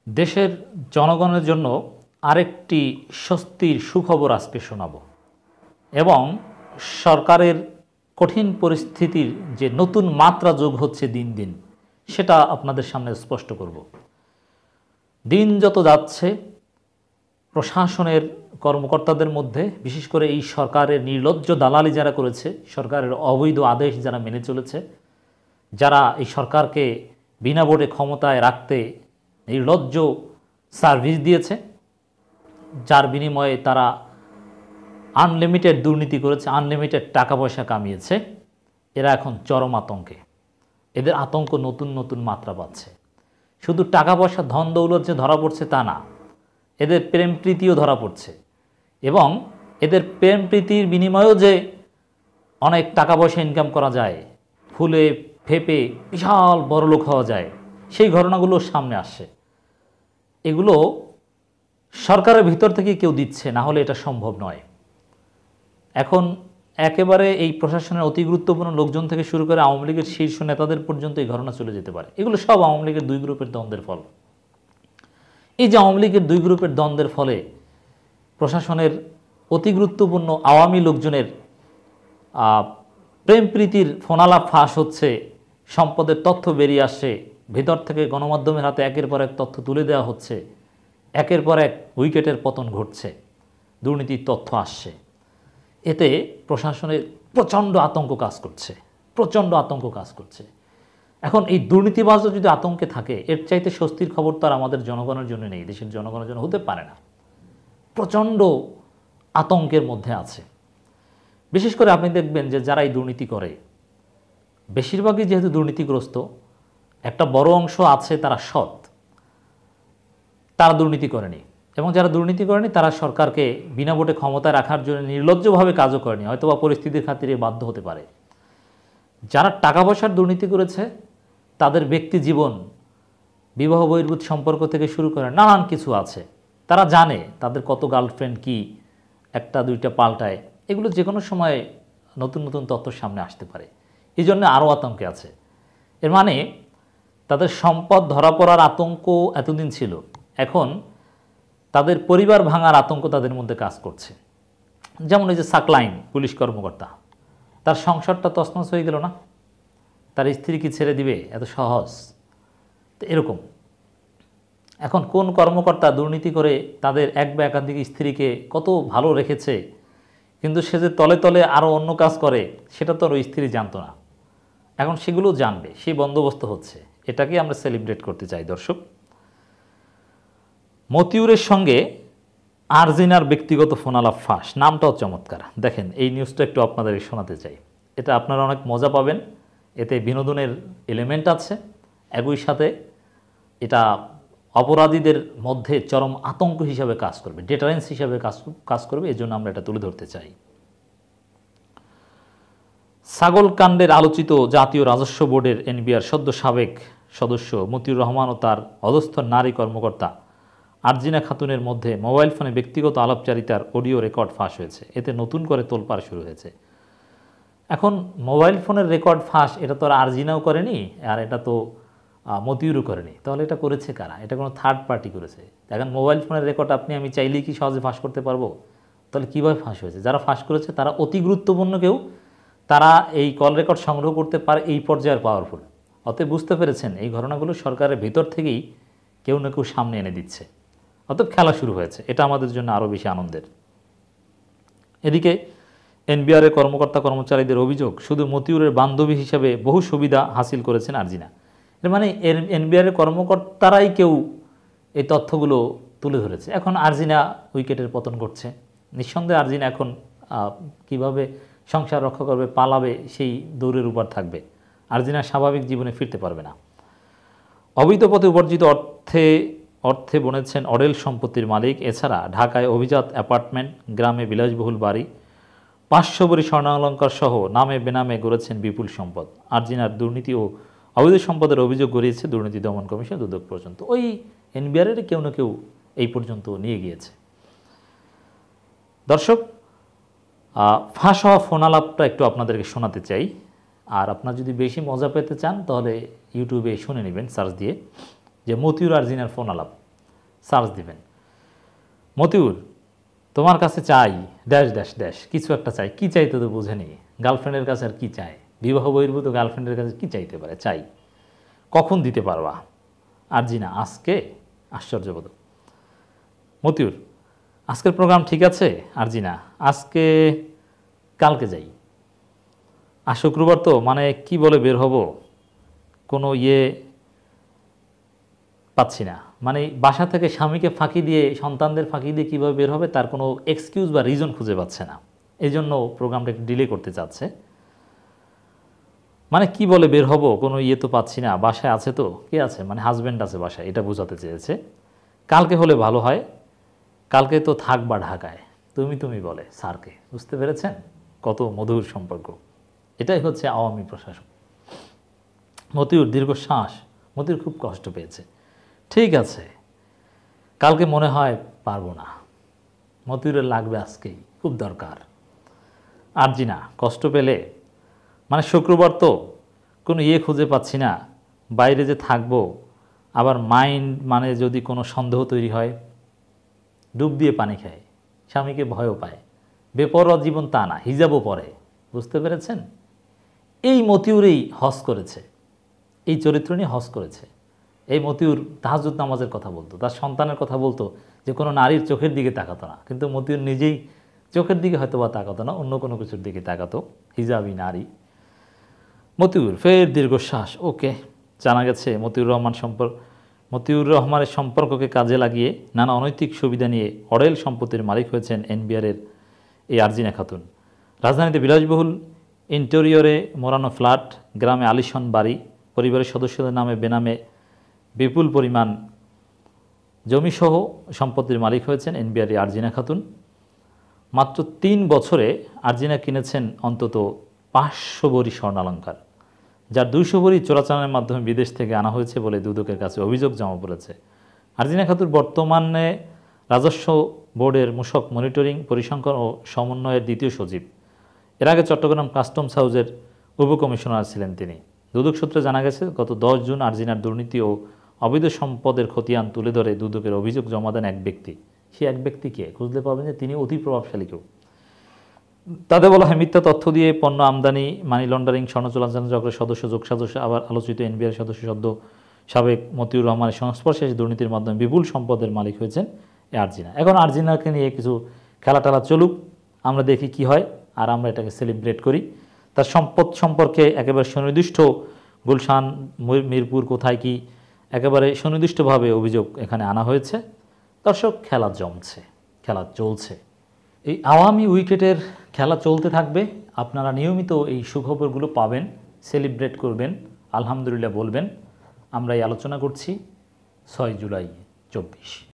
দেশের জনগণের জন্য আরেকটি স্বস্তির সুখবর আজকে শোনাব এবং সরকারের কঠিন পরিস্থিতির যে নতুন মাত্রা যোগ হচ্ছে দিন দিন সেটা আপনাদের সামনে স্পষ্ট করব। দিন যত যাচ্ছে প্রশাসনের কর্মকর্তাদের মধ্যে বিশেষ করে এই সরকারের নির্লজ্জ দালালি যারা করেছে, সরকারের অবৈধ আদেশ যারা মেনে চলেছে, যারা এই সরকারকে বিনা ভোটে ক্ষমতায় রাখতে নির্লজ্জ সার্ভিস দিয়েছে, যার বিনিময়ে তারা আনলিমিটেড দুর্নীতি করেছে, আনলিমিটেড টাকা পয়সা কামিয়েছে, এরা এখন চরম আতঙ্কে। এদের আতঙ্ক নতুন নতুন মাত্রা পাচ্ছে। শুধু টাকা পয়সা ধন দৌলত যে ধরা পড়ছে তা না, এদের প্রেম প্রীতিও ধরা পড়ছে এবং এদের প্রেম প্রীতির বিনিময়েও যে অনেক টাকা পয়সা ইনকাম করা যায়, ফুলে ফেপে বিশাল বড়লোক হওয়া যায়, সেই ঘটনাগুলো সামনে আসছে। এগুলো সরকারের ভিতর থেকে কেউ দিচ্ছে, না হলে এটা সম্ভব নয়। এখন একেবারে এই প্রশাসনের অতি গুরুত্বপূর্ণ লোকজন থেকে শুরু করে আওয়ামী লীগের শীর্ষ নেতাদের পর্যন্ত এই ঘটনা চলে যেতে পারে। এগুলো সব আওয়ামী লীগের দুই গ্রুপের দ্বন্দ্বের ফল। এই যে আওয়ামী লীগের দুই গ্রুপের দ্বন্দ্বের ফলে প্রশাসনের অতি গুরুত্বপূর্ণ আওয়ামী লোকজনের প্রেম প্রীতির ফোনালাপ ফাঁস হচ্ছে, সম্পদের তথ্য বেরিয়ে আসছে, ভেতর থেকে গণমাধ্যমের হাতে একের পর এক তথ্য তুলে দেওয়া হচ্ছে, একের পর এক উইকেটের পতন ঘটছে, দুর্নীতির তথ্য আসছে। এতে প্রশাসনের প্রচণ্ড আতঙ্ক কাজ করছে, প্রচণ্ড আতঙ্ক কাজ করছে। এখন এই দুর্নীতিবাজও যদি আতঙ্কে থাকে, এর চাইতে স্বস্তির খবর তো আর আমাদের জনগণের জন্য নেই, দেশের জনগণের জন্য হতে পারে না। প্রচণ্ড আতঙ্কের মধ্যে আছে। বিশেষ করে আপনি দেখবেন যে যারা এই দুর্নীতি করে, বেশিরভাগই যেহেতু দুর্নীতিগ্রস্ত, একটা বড় অংশ আছে তারা সৎ, তারা দুর্নীতি করেনি, এবং যারা দুর্নীতি করেনি তারা সরকারকে বিনা ভোটে ক্ষমতায় রাখার জন্য নির্লজ্জভাবে কাজও করেনি, হয়তো বা পরিস্থিতির খাতিরে বাধ্য হতে পারে। যারা টাকা পয়সার দুর্নীতি করেছে তাদের ব্যক্তি জীবন, বিবাহ বহির্ভূত সম্পর্ক থেকে শুরু করে নানান কিছু আছে। তারা জানে তাদের কত গার্লফ্রেন্ড কি একটা দুইটা পাল্টায়, এগুলো যে কোনো সময় নতুন নতুন তথ্য সামনে আসতে পারে। এই জন্য আরও আতঙ্কে আছে। এর মানে তাদের সম্পদ ধরা পড়ার আতঙ্ক এতদিন ছিল, এখন তাদের পরিবার ভাঙার আতঙ্ক তাদের মধ্যে কাজ করছে। যেমন এই যে সাকলাইন পুলিশ কর্মকর্তা, তার সংসারটা তছনছ হয়ে গেল না, তার স্ত্রী কি ছেড়ে দিবে এত সহজ? তো এরকম এখন কোন কর্মকর্তা দুর্নীতি করে তাদের এক বা একাধিক স্ত্রীকে কত ভালো রেখেছে, কিন্তু সে যে তলে তলে আরও অন্য কাজ করে সেটা তো আর ওই স্ত্রী জানতো না, এখন সেগুলো জানবে, সেই বন্দোবস্ত হচ্ছে। এটাকে আমরা সেলিব্রেট করতে চাই। দর্শক, মতিউরের সঙ্গে আরজিনার ব্যক্তিগত ফোনালাপ ফাঁস, নামটাও চমৎকার। দেখেন, এই নিউজটা একটু আপনাদের শোনাতে চাই। এটা আপনারা অনেক মজা পাবেন, এতে বিনোদনের এলিমেন্ট আছে, একই সাথে এটা অপরাধীদের মধ্যে চরম আতঙ্ক হিসাবে কাজ করবে, ডেটারেন্স হিসাবে কাজ করবে। এই জন্য আমরা এটা তুলে ধরতে চাই। ছাগলকাণ্ডের আলোচিত জাতীয় রাজস্ব বোর্ডের এনবিআর সদ্য সাবেক সদস্য মতিউর রহমান ও তার অধস্থ নারী কর্মকর্তা আরজিনা খাতুনের মধ্যে মোবাইল ফোনে ব্যক্তিগত আলাপচারিতার অডিও রেকর্ড ফাঁস হয়েছে। এতে নতুন করে তোলপাড় শুরু হয়েছে। এখন মোবাইল ফোনের রেকর্ড ফাঁস, এটা তো আর আরজিনাও করেনি, আর এটা তো মতিউরও করেনি, তাহলে এটা করেছে কারা? এটা কোনো থার্ড পার্টি করেছে। এখন মোবাইল ফোনের রেকর্ড আপনি আমি চাইলেই কি সহজে ফাঁস করতে পারবো? তাহলে কীভাবে ফাঁস হয়েছে? যারা ফাঁস করেছে তারা অতি গুরুত্বপূর্ণ কেউ, তারা এই কল রেকর্ড সংগ্রহ করতে পারে, এই পর্যায়ের পাওয়ারফুল। অতএব বুঝতে পেরেছেন এই ঘটনাগুলো সরকারের ভিতর থেকেই কেউ না কেউ সামনে এনে দিচ্ছে। অতএব খেলা শুরু হয়েছে, এটা আমাদের জন্য আরও বেশি আনন্দের। এদিকে এনবিআরের কর্মকর্তা কর্মচারীদের অভিযোগ, শুধু মতিউরের বান্ধবী হিসাবে বহু সুবিধা হাসিল করেছেন আরজিনা। এর মানে এনবিআরের কর্মকর্তারাই কেউ এই তথ্যগুলো তুলে ধরেছে। এখন আরজিনা উইকেটের পতন ঘটছে, নিঃসন্দেহে আরজিনা এখন কিভাবে সংসার রক্ষা করবে, পালাবে, সেই দৌড়ের উপর থাকবে। আরজিনা স্বাভাবিক জীবনে ফিরতে পারবে না। অবৈধ পথে উপার্জিত অর্থে বনেছেন অডেল সম্পত্তির মালিক। এছাড়া ঢাকায় অভিজাত অ্যাপার্টমেন্ট, গ্রামে বিলাসবহুল বাড়ি, 500 ভরি স্বর্ণালঙ্কার সহ নামে বেনামে গড়েছেন বিপুল সম্পদ। আরজিনার দুর্নীতি ও অবৈধ সম্পদের অভিযোগ গড়িয়েছে দুর্নীতি দমন কমিশন দুদক পর্যন্ত। ওই এনবিআরের কেউ না কেউ এই পর্যন্ত নিয়ে গিয়েছে। দর্শক, ফাঁস হওয়া ফোনালাপটা একটু আপনাদেরকে শোনাতে চাই। আর আপনারা যদি বেশি মজা পেতে চান তাহলে ইউটিউবে শুনে নেবেন সার্চ দিয়ে, যে মতিউর আরজিনার ফোনালাপ। সার্চ দিবেন। মতিউর তোমার কাছে চাই ড্যাশ ড্যাশ ড্যাশ কিছু একটা চাই, কি চাইতে তো বুঝেনি, গার্লফ্রেন্ডের কাছে আর কি চায়, বিবাহ বহির্ভূত গার্লফ্রেন্ডের কাছে কি চাইতে পারে, চাই, কখন দিতে পারবা? আরজিনা আজকে, আশ্চর্যবোধ। মতিউর আজকের প্রোগ্রাম ঠিক আছে? আরজিনা আজকে কালকে যাই, আর শুক্রবার তো মানে কি বলে বের হব, কোনো পাচ্ছি না, মানে বাসা থেকে স্বামীকে ফাঁকি দিয়ে সন্তানদের ফাঁকি দিয়ে কীভাবে বের হবে তার কোনো এক্সকিউজ বা রিজন খুঁজে পাচ্ছে না, এই জন্য প্রোগ্রামটা একটু ডিলে করতে চাচ্ছে। মানে কি বলে বের হব, কোনো তো পাচ্ছি না, বাসায় আছে তো, কে আছে, মানে হাজব্যান্ড আছে বাসায়, এটা বোঝাতে চেয়েছে। কালকে হলে ভালো হয়, কালকে তো থাকবা ঢাকায়, তুমি বলে স্যারকে, বুঝতে পেরেছেন কত মধুর সম্পর্ক। এটাই হচ্ছে আওয়ামী প্রশাসন। মতিউর দীর্ঘশ্বাস, মতিউর খুব কষ্ট পেয়েছে। ঠিক আছে কালকে মনে হয় পারবো না, মতিউরের লাগবে আজকেই, খুব দরকার। আরজিনা কষ্ট পেলে মানে শুক্রবার তো কোনো খুঁজে পাচ্ছি না, বাইরে যে থাকবো, আবার মাইন্ড মানে যদি কোনো সন্দেহ তৈরি হয়, ডুব দিয়ে পানি খায়, স্বামীকে ভয়ও পায়, বেপরোয়া জীবন তা না, হিজাবও পরে, বুঝতে পেরেছেন। এই মতিউরেই হজ করেছে, এই চরিত্র নিয়ে হজ করেছে। এই মতিউর তাহাজ্জুদ নামাজের কথা বলতো, তার সন্তানের কথা বলতো, যে কোনো নারীর চোখের দিকে তাকাতো না, কিন্তু মতিউর নিজেই চোখের দিকে হয়তো বা তাকাতো না, অন্য কোনো কিছুর দিকে তাকাতো, হিজাবি নারী। মতিউর ফের দীর্ঘশ্বাস। ওকে, জানা গেছে মতিউর রহমানের সম্পর্ককে কাজে লাগিয়ে নানা অনৈতিক সুবিধা নিয়ে অডেল সম্পত্তির মালিক হয়েছেন এনবিআরের এই আরজিনা খাতুন। রাজধানীতে বিলাসবহুল ইন্টেরিয়রে মোড়ানো ফ্ল্যাট, গ্রামে আলিশান বাড়ি, পরিবারের সদস্যদের নামে বেনামে বিপুল পরিমাণ জমিসহ সম্পত্তির মালিক হয়েছেন এনবিআরের আরজিনা খাতুন। মাত্র 3 বছরে আরজিনা কিনেছেন অন্তত 500 ভরি স্বর্ণালঙ্কার, যার 200 ভরি চোরাচালানের মাধ্যমে বিদেশ থেকে আনা হয়েছে বলে দুদকের কাছে অভিযোগ জমা পড়েছে। আরজিনা খাতুন বর্তমানে রাজস্ব বোর্ডের মূসক মনিটরিং, পরিসংখ্যান ও সমন্বয়ের দ্বিতীয় সচিব। এর আগে চট্টগ্রাম কাস্টমস হাউসের উপকমিশনার ছিলেন তিনি। দুদক সূত্রে জানা গেছে, গত 10 জুন আরজিনার দুর্নীতি ও অবৈধ সম্পদের খতিয়ান তুলে ধরে দুদকের অভিযোগ জমা দেন এক ব্যক্তি। সে এক ব্যক্তিকে খুঁজলে পাবেন যে তিনি অতি প্রভাবশালী কেউ। তাদের বলা হয় মিথ্যা তথ্য দিয়ে পণ্য আমদানি, মানি লন্ডারিং, স্বর্ণ চোরাচালান চক্রের সদস্য, যোগসাদস্য, আবার আলোচিত এনবিআর সদস্য সদ্য সাবেক মতিউর রহমানের সংস্পর্শে এসে দুর্নীতির মাধ্যমে বিপুল সম্পদের মালিক হয়েছেন এই আরজিনা। এখন আরজিনাকে নিয়ে কিছু খেলাটালা চলুক, আমরা দেখি কি হয়, আর আমরা এটাকে সেলিব্রেট করি। তার সম্পদ সম্পর্কে একেবারে সুনির্দিষ্ট, গুলশান, মিরপুর কোথায় কি, একেবারে সুনির্দিষ্টভাবে অভিযোগ এখানে আনা হয়েছে। দর্শক, খেলা জমছে, খেলা চলছে, এই আওয়ামী উইকেটের খেলা চলতে থাকবে। আপনারা নিয়মিত এই সুখবরগুলো পাবেন, সেলিব্রেট করবেন, আলহামদুলিল্লাহ বলবেন। আমরা এই আলোচনা করছি 6 জুলাই 24।